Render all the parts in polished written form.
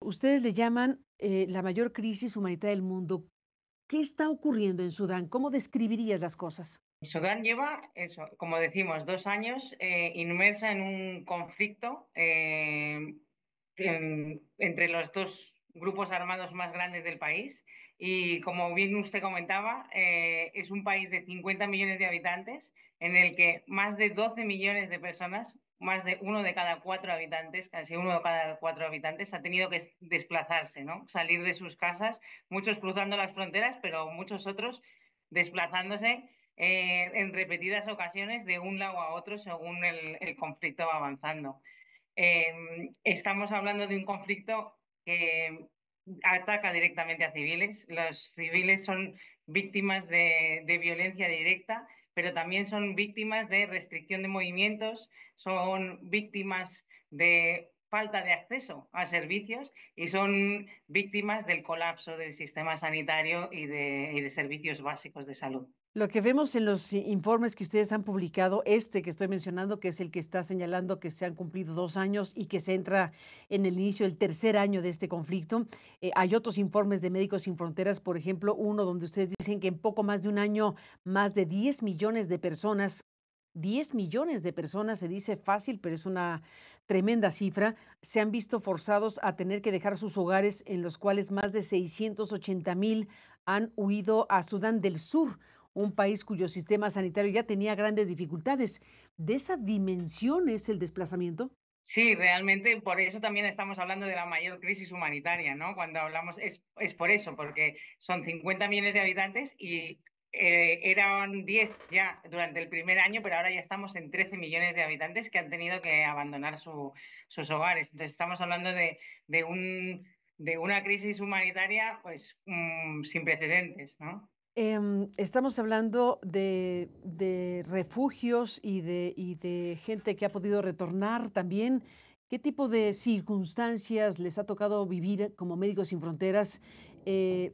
ustedes le llaman la mayor crisis humanitaria del mundo. ¿Qué está ocurriendo en Sudán? ¿Cómo describirías las cosas? Sudán lleva, eso, como decimos, 2 años inmersa en un conflicto entre los dos grupos armados más grandes del país. Y como bien usted comentaba, es un país de 50 millones de habitantes en el que más de 12 millones de personas, más de uno de cada cuatro habitantes, casi uno de cada cuatro habitantes, ha tenido que desplazarse, ¿no? Salir de sus casas, muchos cruzando las fronteras, pero muchos otros desplazándose en repetidas ocasiones de un lado a otro según el conflicto va avanzando. Estamos hablando de un conflicto que ataca directamente a civiles. Los civiles son víctimas de violencia directa, pero también son víctimas de restricción de movimientos, son víctimas de falta de acceso a servicios y son víctimas del colapso del sistema sanitario y de servicios básicos de salud. Lo que vemos en los informes que ustedes han publicado, este que estoy mencionando, que es el que está señalando que se han cumplido 2 años y que se entra en el inicio del tercer año de este conflicto. Hay otros informes de Médicos Sin Fronteras, por ejemplo, uno donde ustedes dicen que en poco más de un año, más de 10 millones de personas, 10 millones de personas, se dice fácil, pero es una tremenda cifra, se han visto forzados a tener que dejar sus hogares, en los cuales más de 680,000 han huido a Sudán del Sur, un país cuyo sistema sanitario ya tenía grandes dificultades. ¿De esa dimensión es el desplazamiento? Sí, realmente por eso también estamos hablando de la mayor crisis humanitaria, ¿no? Cuando hablamos, es por eso, porque son 50 millones de habitantes y eran 10 ya durante el primer año, pero ahora ya estamos en 13 millones de habitantes que han tenido que abandonar sus hogares. Entonces estamos hablando de de una crisis humanitaria pues sin precedentes, ¿no? Estamos hablando de refugios y de gente que ha podido retornar también. ¿Qué tipo de circunstancias les ha tocado vivir como Médicos Sin Fronteras? Eh,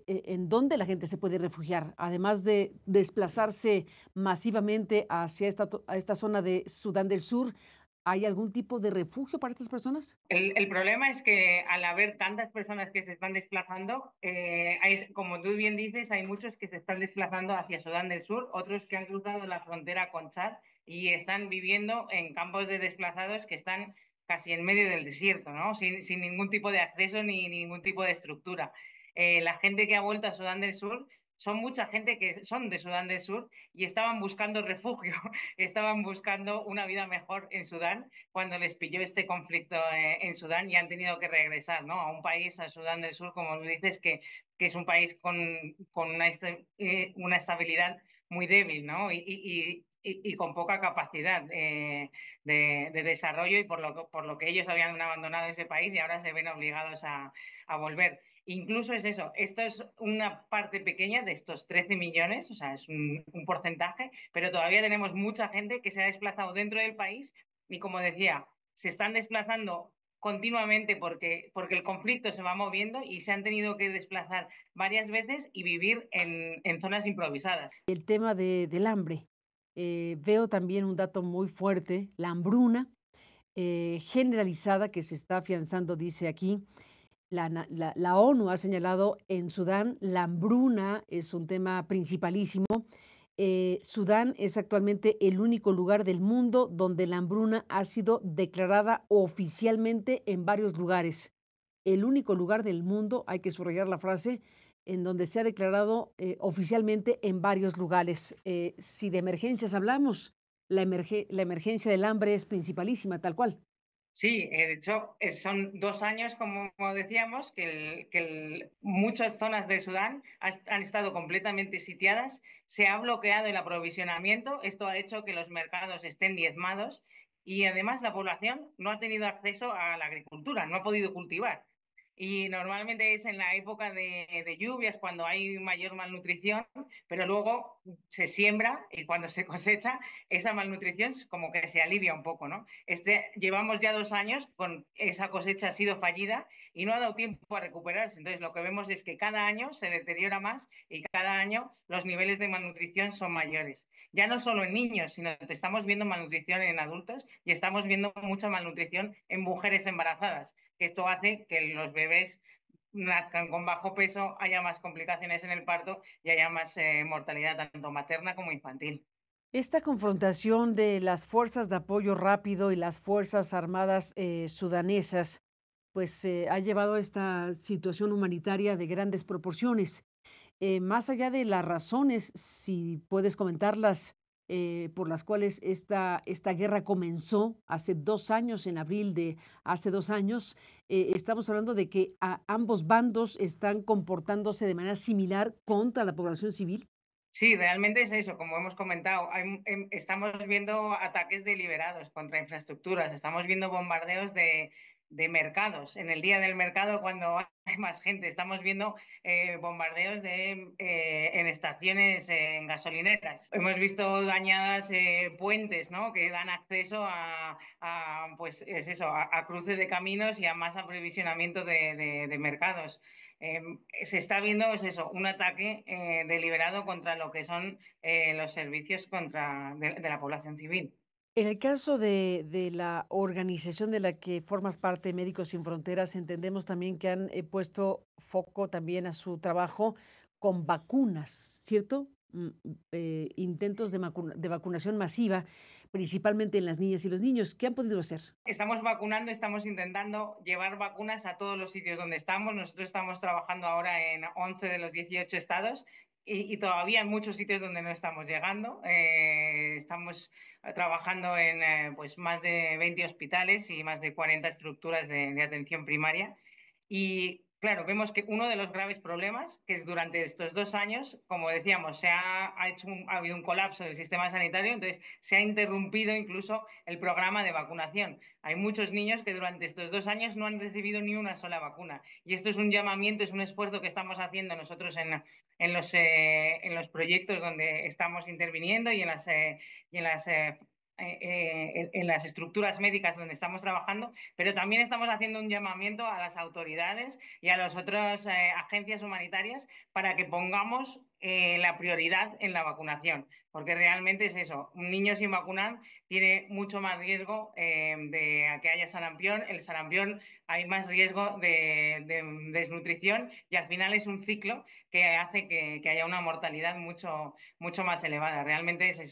¿En dónde la gente se puede refugiar? Además de desplazarse masivamente hacia a esta zona de Sudán del Sur, ¿hay algún tipo de refugio para estas personas? El problema es que al haber tantas personas que se están desplazando, como tú bien dices, hay muchos que se están desplazando hacia Sudán del Sur, otros que han cruzado la frontera con Chad y están viviendo en campos de desplazados que están casi en medio del desierto, ¿no? Sin ningún tipo de acceso ni ningún tipo de estructura. La gente que ha vuelto a Sudán del Sur son mucha gente que son de Sudán del Sur y estaban buscando refugio, estaban buscando una vida mejor en Sudán cuando les pilló este conflicto en Sudán y han tenido que regresar, ¿no? A un país, a Sudán del Sur, como tú dices, que es un país con una estabilidad muy débil, ¿no? Y con poca capacidad de desarrollo y por lo que ellos habían abandonado ese país y ahora se ven obligados a volver. Incluso es eso, esto es una parte pequeña de estos 13 millones, o sea, es un porcentaje, pero todavía tenemos mucha gente que se ha desplazado dentro del país y como decía, se están desplazando continuamente porque el conflicto se va moviendo y se han tenido que desplazar varias veces y vivir en zonas improvisadas. El tema del hambre. Veo también un dato muy fuerte, la hambruna generalizada que se está afianzando, dice aquí. La ONU ha señalado en Sudán la hambruna es un tema principalísimo. Sudán es actualmente el único lugar del mundo donde la hambruna ha sido declarada oficialmente en varios lugares. El único lugar del mundo, hay que subrayar la frase, en donde se ha declarado oficialmente en varios lugares. Si de emergencias hablamos, la emergencia del hambre es principalísima, tal cual. Sí, de hecho, son 2 años, como decíamos, muchas zonas de Sudán han estado completamente sitiadas, se ha bloqueado el aprovisionamiento, esto ha hecho que los mercados estén diezmados y además la población no ha tenido acceso a la agricultura, no ha podido cultivar. Y normalmente es en la época de lluvias cuando hay mayor malnutrición, pero luego se siembra y cuando se cosecha, esa malnutrición como que se alivia un poco, ¿no? Llevamos ya 2 años con esa cosecha ha sido fallida y no ha dado tiempo a recuperarse. Entonces, lo que vemos es que cada año se deteriora más y cada año los niveles de malnutrición son mayores. Ya no solo en niños, sino que estamos viendo malnutrición en adultos y estamos viendo mucha malnutrición en mujeres embarazadas, que esto hace que los bebés nazcan con bajo peso, haya más complicaciones en el parto y haya más mortalidad tanto materna como infantil. Esta confrontación de las fuerzas de apoyo rápido y las fuerzas armadas sudanesas, pues ha llevado a esta situación humanitaria de grandes proporciones. Más allá de las razones, si puedes comentarlas, por las cuales esta guerra comenzó hace 2 años, en abril de hace 2 años, estamos hablando de que ambos bandos están comportándose de manera similar contra la población civil. Sí, realmente es eso, como hemos comentado, estamos viendo ataques deliberados contra infraestructuras, estamos viendo bombardeos de mercados. En el día del mercado, cuando hay más gente, estamos viendo bombardeos en estaciones, en gasolineras. Hemos visto dañadas puentes, ¿no? Que dan acceso pues es eso, a cruce de caminos y a más aprovisionamiento de mercados. Se está viendo es eso, un ataque deliberado contra lo que son los servicios de la población civil. En el caso de la organización de la que formas parte, Médicos Sin Fronteras, entendemos también que han puesto foco también a su trabajo con vacunas, ¿cierto? Intentos de vacunación masiva, principalmente en las niñas y los niños. ¿Qué han podido hacer? Estamos vacunando, estamos intentando llevar vacunas a todos los sitios donde estamos. Nosotros estamos trabajando ahora en 11 de los 18 estados y todavía en muchos sitios donde no estamos llegando. Estamos trabajando en pues más de 20 hospitales y más de 40 estructuras de atención primaria. Y claro, vemos que uno de los graves problemas, que es durante estos 2 años, como decíamos, ha habido un colapso del sistema sanitario, entonces se ha interrumpido incluso el programa de vacunación. Hay muchos niños que durante estos 2 años no han recibido ni una sola vacuna. Y esto es un llamamiento, es un esfuerzo que estamos haciendo nosotros en los proyectos donde estamos interviniendo y en las estructuras médicas donde estamos trabajando, pero también estamos haciendo un llamamiento a las autoridades y a las otras agencias humanitarias para que pongamos la prioridad en la vacunación, porque realmente es eso, un niño sin vacunar tiene mucho más riesgo de que haya sarampión. El sarampión hay más riesgo de desnutrición y al final es un ciclo que hace que haya una mortalidad mucho más elevada. Realmente es